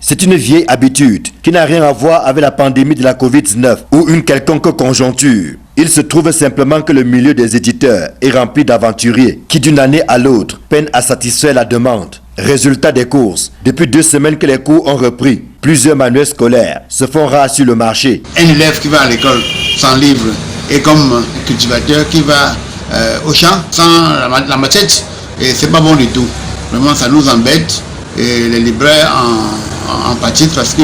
C'est une vieille habitude qui n'a rien à voir avec la pandémie de la Covid-19 ou une quelconque conjoncture. Il se trouve simplement que le milieu des éditeurs est rempli d'aventuriers qui d'une année à l'autre peinent à satisfaire la demande. Résultat des courses, depuis 2 semaines que les cours ont repris, plusieurs manuels scolaires se font rares sur le marché. Un élève qui va à l'école sans livre et comme cultivateur qui va au champ sans la machette, et c'est pas bon du tout. Vraiment ça nous embête et les libraires en pâtissent parce que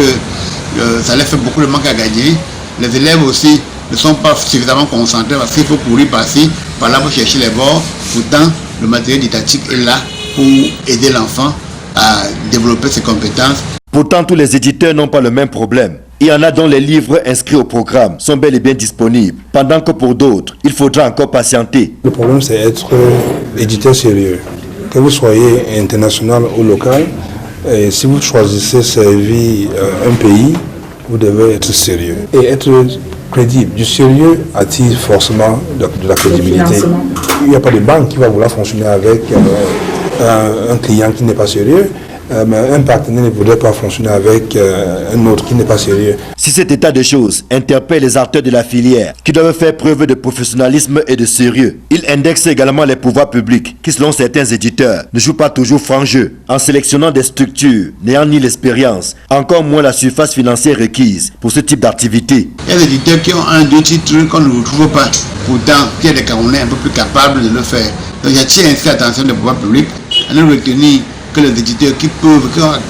ça leur fait beaucoup de manque à gagner. Les élèves aussi ne sont pas suffisamment concentrés parce qu'il faut courir par-ci, par-là pour chercher les bords. Pourtant, le matériel didactique est là pour aider l'enfant à développer ses compétences. Pourtant, tous les éditeurs n'ont pas le même problème. Il y en a dont les livres inscrits au programme sont bel et bien disponibles, pendant que pour d'autres, il faudra encore patienter. Le problème, c'est être éditeur sérieux. Que vous soyez international ou local, et si vous choisissez servir un pays, vous devez être sérieux et être crédible. Du sérieux attire forcément de la crédibilité. Il n'y a pas de banque qui va vouloir fonctionner avec un client qui n'est pas sérieux. Mais un partenaire ne voudrait pas fonctionner avec un autre qui n'est pas sérieux. Si cet état de choses interpelle les acteurs de la filière qui doivent faire preuve de professionnalisme et de sérieux, il indexe également les pouvoirs publics qui, selon certains éditeurs, ne jouent pas toujours franc jeu en sélectionnant des structures n'ayant ni l'expérience, encore moins la surface financière requise pour ce type d'activité. Il y a des éditeurs qui ont 1, 2 titres qu'on ne retrouve pas, pourtant il y a des Camerounais un peu plus capables de le faire. Donc j'attire ainsi l'attention des pouvoirs publics à ne retenir que les éditeurs qui ont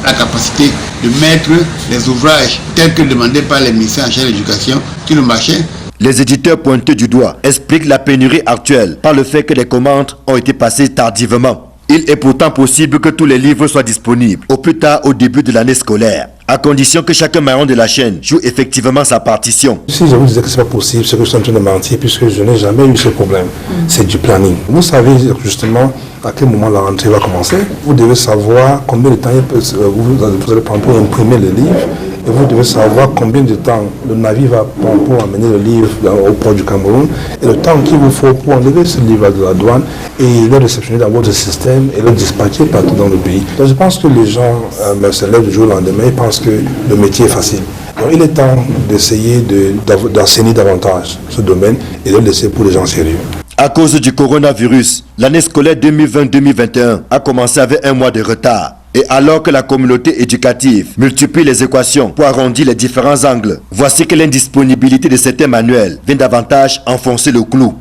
la capacité de mettre les ouvrages tels que demandés par les ministères en charge de l'éducation sur le marché. Les éditeurs pointés du doigt expliquent la pénurie actuelle par le fait que les commandes ont été passées tardivement. Il est pourtant possible que tous les livres soient disponibles au plus tard au début de l'année scolaire, à condition que chaque maillon de la chaîne joue effectivement sa partition. Si je vous disais que ce n'est pas possible, c'est que je suis en train de mentir puisque je n'ai jamais eu ce problème. C'est du planning. Vous savez justement à quel moment la rentrée va commencer. Vous devez savoir combien de temps vous allez prendre pour imprimer le livre. Et vous devez savoir combien de temps le navire va prendre pour amener le livre au port du Cameroun et le temps qu'il vous faut pour enlever ce livre de la douane et le réceptionner dans votre système et le dispatcher partout dans le pays. Donc je pense que les gens se lèvent du jour au lendemain et pensent que le métier est facile. Donc il est temps d'essayer d'enseigner davantage ce domaine et de le laisser pour les gens sérieux. À cause du coronavirus, l'année scolaire 2020-2021 a commencé avec un mois de retard. Et alors que la communauté éducative multiplie les équations pour arrondir les différents angles, voici que l'indisponibilité de certains manuels vient davantage enfoncer le clou.